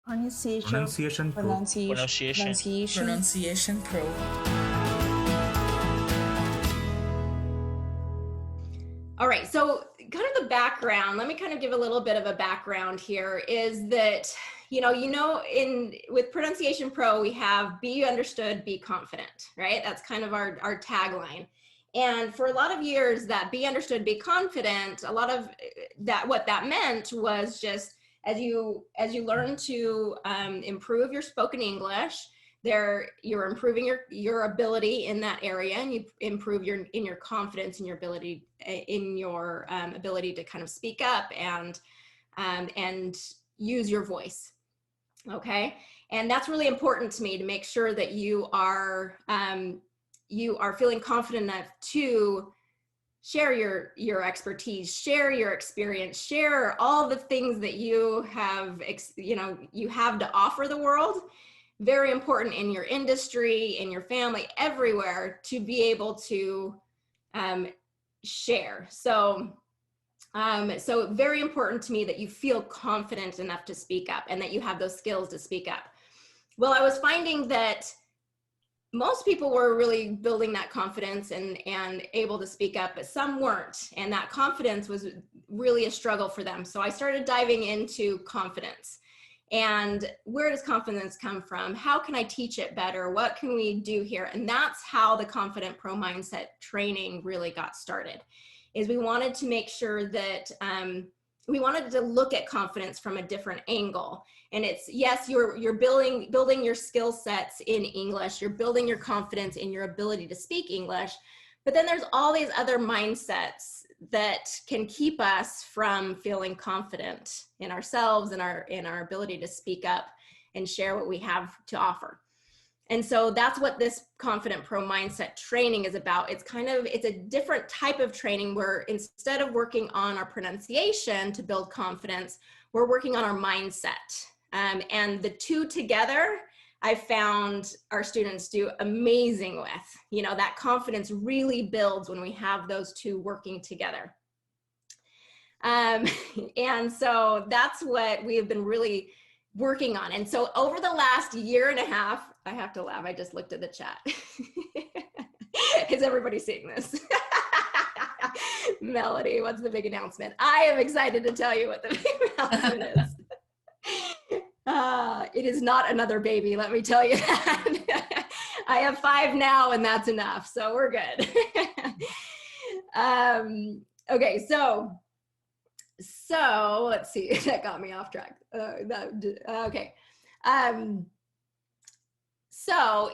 Pronunciation Pro. Pronunciation Pro. All right, so kind of the background, let me kind of give a little bit of a background here, is that, with Pronunciation Pro, we have be understood, be confident, right? That's kind of our tagline. And for a lot of years, that be understood, be confident, a lot of that, what that meant was just as you learn to improve your spoken English, you're improving your ability in that area, and you improve your confidence and your ability to kind of speak up and use your voice. Okay, and that's really important to me, to make sure that you are feeling confident enough to share your expertise, share your experience, share all the things that you have to offer the world. Very important in your industry, in your family, everywhere, to be able to share. So very important to me that you feel confident enough to speak up and that you have those skills to speak up. Well, I was finding that most people were really building that confidence and able to speak up, but some weren't. And that confidence was really a struggle for them. So I started diving into confidence. And where does confidence come from? How can I teach it better? What can we do here? And that's how the Confident Pro Mindset training really got started, is we wanted to make sure that we wanted to look at confidence from a different angle. And it's, yes, you're building your skill sets in English, you're building your confidence in your ability to speak English, but then there's all these other mindsets that can keep us from feeling confident in ourselves and our ability to speak up and share what we have to offer. And so that's what this Confident Pro Mindset training is about. It's a different type of training where instead of working on our pronunciation to build confidence, we're working on our mindset. And the two together, I found our students do amazing with. That confidence really builds when we have those two working together. And so that's what we have been really working on. And so over the last year and a half, I have to laugh, I just looked at the chat. Is everybody seeing this? Melody, what's the big announcement? I am excited to tell you what the big announcement is. It is not another baby, let me tell you that. I have 5 now, and that's enough, so we're good. Okay, so let's see, that got me off track. Okay. So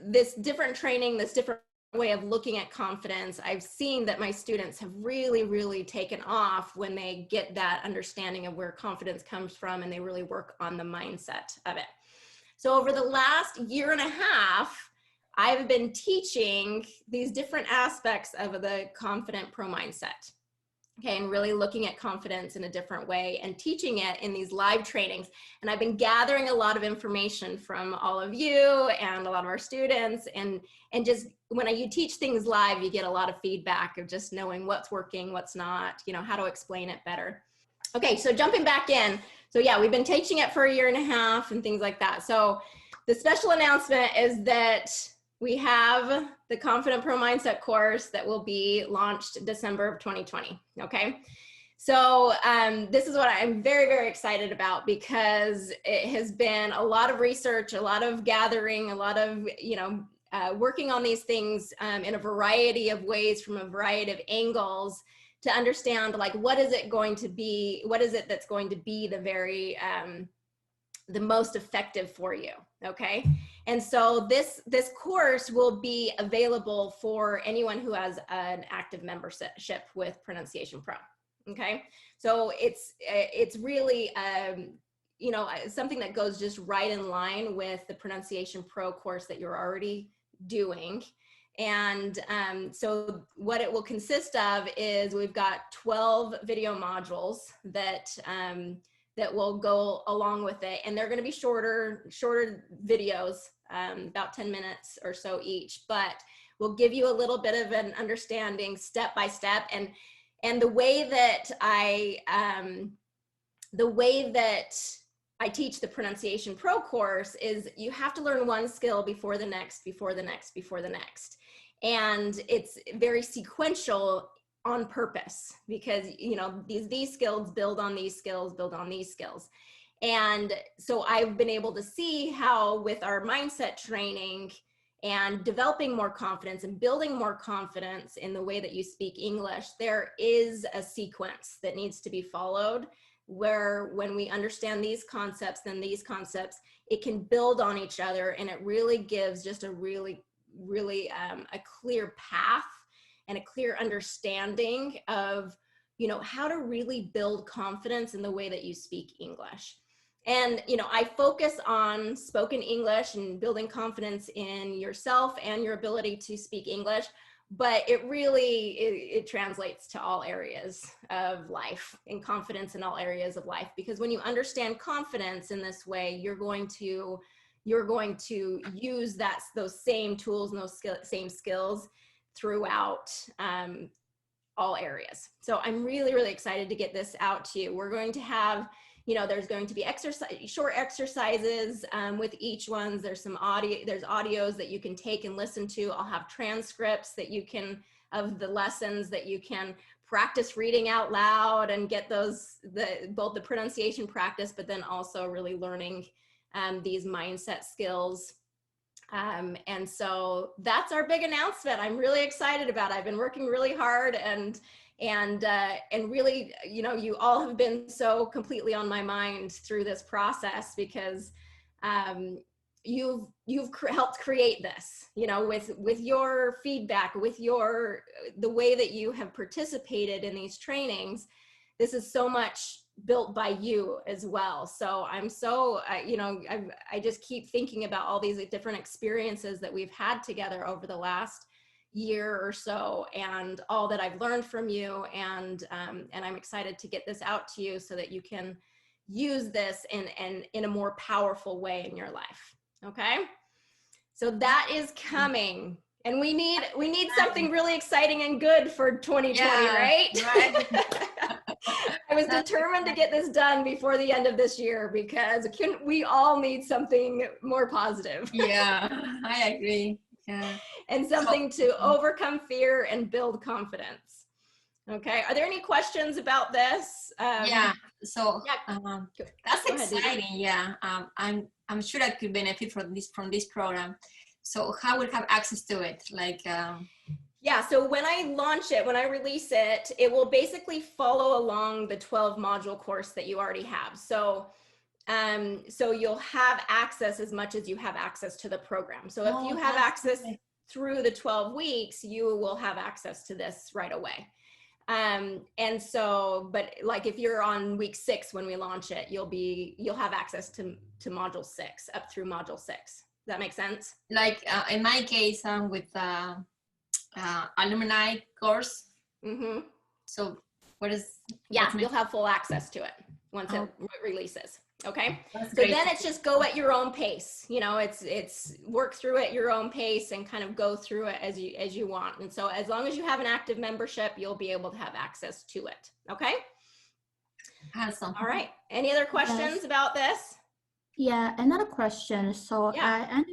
this different training, this different way of looking at confidence, I've seen that my students have really, really taken off when they get that understanding of where confidence comes from, and they really work on the mindset of it. So over the last year and a half, I've been teaching these different aspects of the Confident Pro Mindset. Okay, and really looking at confidence in a different way and teaching it in these live trainings. And I've been gathering a lot of information from all of you and a lot of our students, and just when you teach things live, you get a lot of feedback of just knowing what's working, what's not, how to explain it better. Okay, so jumping back in. So yeah, we've been teaching it for a year and a half and things like that. So the special announcement is that we have the Confident Pro Mindset course that will be launched December of 2020, okay? So this is what I'm very, very excited about, because it has been a lot of research, a lot of gathering, a lot of, working on these things in a variety of ways from a variety of angles to understand, like, what is it that's going to be the most effective for you, okay? And so this course will be available for anyone who has an active membership with Pronunciation Pro, okay? So it's really, something that goes just right in line with the Pronunciation Pro course that you're already doing. And so what it will consist of is we've got 12 video modules that will go along with it. And they're going to be shorter videos, about 10 minutes or so each, but we'll give you a little bit of an understanding step by step. And the way that I teach the Pronunciation Pro course is you have to learn one skill before the next, before the next, before the next. And it's very sequential on purpose because, you know, these skills build on these skills, build on these skills. And so I've been able to see how with our mindset training and developing more confidence and building more confidence in the way that you speak English, there is a sequence that needs to be followed where when we understand these concepts, then these concepts, it can build on each other, and it really gives just a really a clear path and a clear understanding of, you know, how to really build confidence in the way that you speak English. And, you know, I focus on spoken English and building confidence in yourself and your ability to speak English, but it really, it translates to all areas of life and confidence in all areas of life. Because when you understand confidence in this way, you're going to use those same tools and those same skills throughout all areas. So I'm really excited to get this out to you. We're going to have, you know, there's going to be short exercises with each one. There's some audios that you can take and listen to. I'll have transcripts that you can, of the lessons that you can practice reading out loud and get those, both the pronunciation practice, but then also really learning these mindset skills. And so that's our big announcement. I'm really excited about it. I've been working really hard and really, you know, you all have been so completely on my mind through this process because you've helped create this, you know, with your feedback, with the way that you have participated in these trainings. This is so much built by you as well. So I'm so, you know, I just keep thinking about all these different experiences that we've had together over the last year or so, and all that I've learned from you, and I'm excited to get this out to you so that you can use this in a more powerful way in your life. Okay, so that is coming, and we need something really exciting and good for 2020, yeah, right? I was determined to get this done before the end of this year because we all need something more positive. Yeah, I agree. Yeah. And something to overcome fear and build confidence. Okay. Are there any questions about this? Yeah. So yeah. That's exciting. Yeah. I'm sure I could benefit from this program. So how will I have access to it? Like. Yeah, so when I launch it, when I release it, it will basically follow along the 12 module course that you already have. So you'll have access as much as you have access to the program. So if you have access through the 12 weeks, you will have access to this right away. And so, but like if you're on week 6 when we launch it, you'll have access to module 6 up through module 6. Does that make sense? Like in my case, with alumni course. Mm-hmm. So you'll have full access to it once it releases. Okay. That's so great. Then it's just go at your own pace. You know, it's work through at your own pace and kind of go through it as you want. And so as long as you have an active membership, you'll be able to have access to it. Okay. Awesome. All right. Any other questions about this? Yeah, another question. So yeah.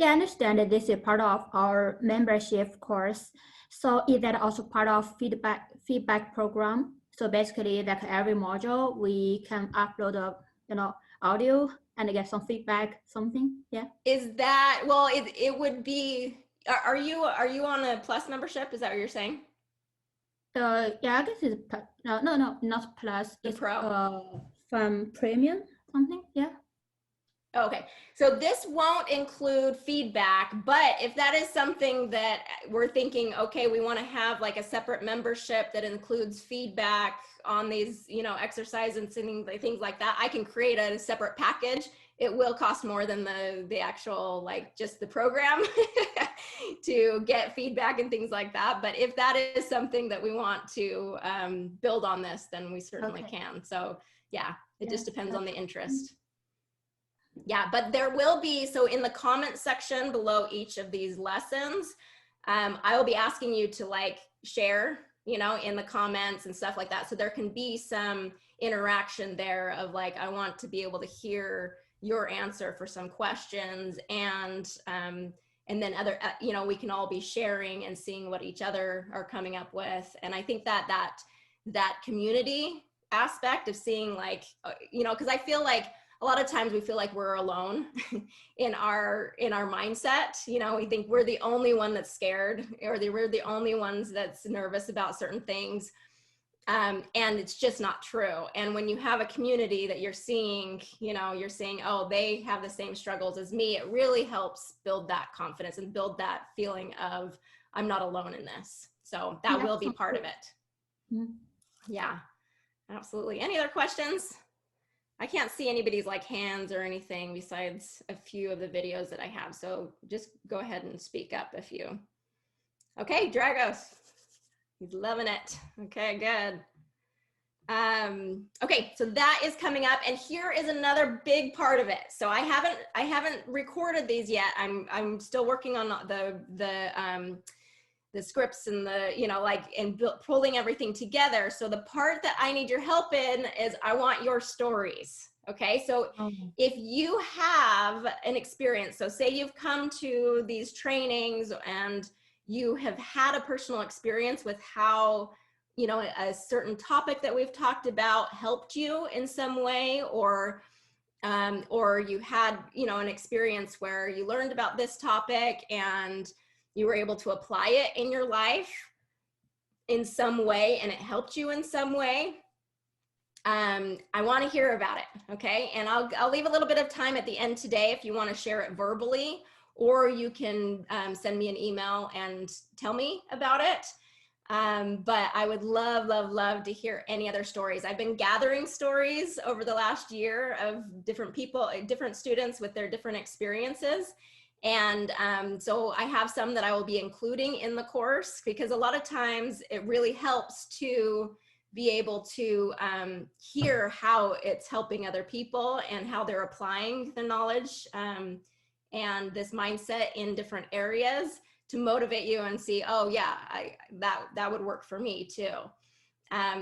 I understand that this is part of our membership course. So is that also part of feedback program? So basically, like every module, we can upload a audio and get some feedback, something. Yeah. Is that, well, it would be, are you on a Plus membership? Is that what you're saying? Yeah, I guess it's no, not Plus. The it's Pro. From Premium, something. Yeah. Okay, so this won't include feedback, but if that is something that we're thinking, okay, we want to have like a separate membership that includes feedback on these, exercises and things like that, I can create a separate package. It will cost more than the actual, like just the program to get feedback and things like that. But if that is something that we want to build on this, then we certainly can. So yeah, it just depends on the interest. Yeah, but there will be, so in the comment section below each of these lessons, I will be asking you to like share, in the comments and stuff like that. So there can be some, interaction there of like, I want to be able to hear your answer for some questions, and then other, we can all be sharing and seeing what each other are coming up with. And I think that community aspect of seeing like, because I feel like a lot of times we feel like we're alone in our mindset. We think we're the only one that's scared, or we're the only ones that's nervous about certain things. And it's just not true. And when you have a community that you're seeing, you're saying, oh, they have the same struggles as me, it really helps build that confidence and build that feeling of, I'm not alone in this. So that will be part of it. Mm-hmm. Yeah, absolutely. Any other questions? I can't see anybody's like hands or anything besides a few of the videos that I have. So just go ahead and speak up if you. Okay, Dragos. He's loving it. Okay, good. Okay, so that is coming up, and here is another big part of it. So I haven't recorded these yet. I'm still working on the scripts and pulling everything together. So the part that I need your help in is I want your stories. Okay, so if you have an experience, so say you've come to these trainings and you have had a personal experience with how, a certain topic that we've talked about helped you in some way, or you had, an experience where you learned about this topic and you were able to apply it in your life in some way and it helped you in some way. I want to hear about it. Okay. And I'll leave a little bit of time at the end today if you want to share it verbally, or you can send me an email and tell me about it. But I would love to hear any other stories. I've been gathering stories over the last year of different people, different students with their different experiences. And so I have some that I will be including in the course, because a lot of times it really helps to be able to hear how it's helping other people and how they're applying their knowledge and this mindset in different areas to motivate you and see, oh yeah, that would work for me too.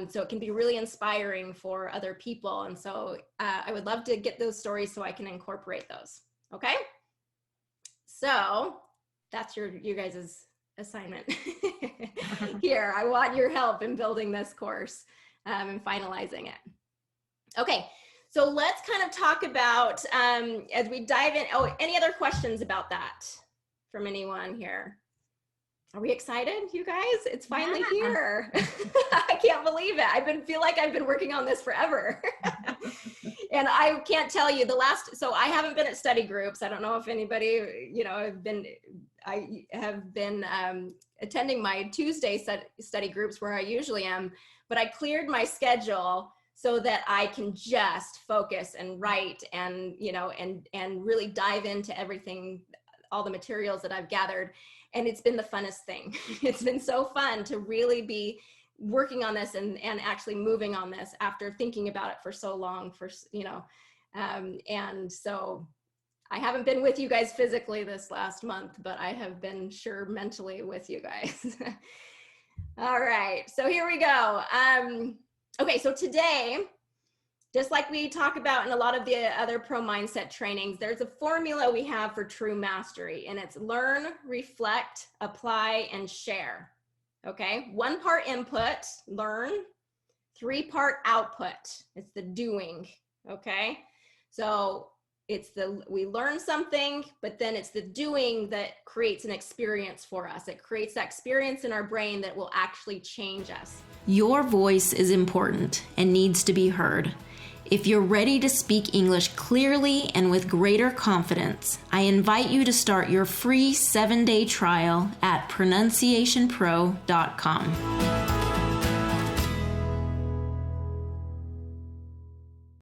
So it can be really inspiring for other people. And so I would love to get those stories so I can incorporate those. Okay. So that's you guys' assignment here. I want your help in building this course and finalizing it. Okay. So let's kind of talk about, as we dive in, any other questions about that from anyone here? Are we excited, you guys? It's finally here. I can't believe it. Feel like I've been working on this forever. And I can't tell you so I haven't been at study groups. I don't know if anybody, I have been attending my Tuesday study groups where I usually am, but I cleared my schedule so that I can just focus and write and, and really dive into everything, all the materials that I've gathered. And it's been the funnest thing. It's been so fun to really be working on this and actually moving on this after thinking about it for so long, and so I haven't been with you guys physically this last month, but I have been sure mentally with you guys. All right, so here we go. Okay, so today, just like we talk about in a lot of the other ProMindset trainings, there's a formula we have for true mastery, and it's learn, reflect, apply, and share. Okay, 1 part input, learn, 3 part output, it's the doing. Okay, so we learn something, but then it's the doing that creates an experience for us. It creates that experience in our brain that will actually change us. Your voice is important and needs to be heard. If you're ready to speak English clearly and with greater confidence, I invite you to start your free 7-day trial at pronunciationpro.com.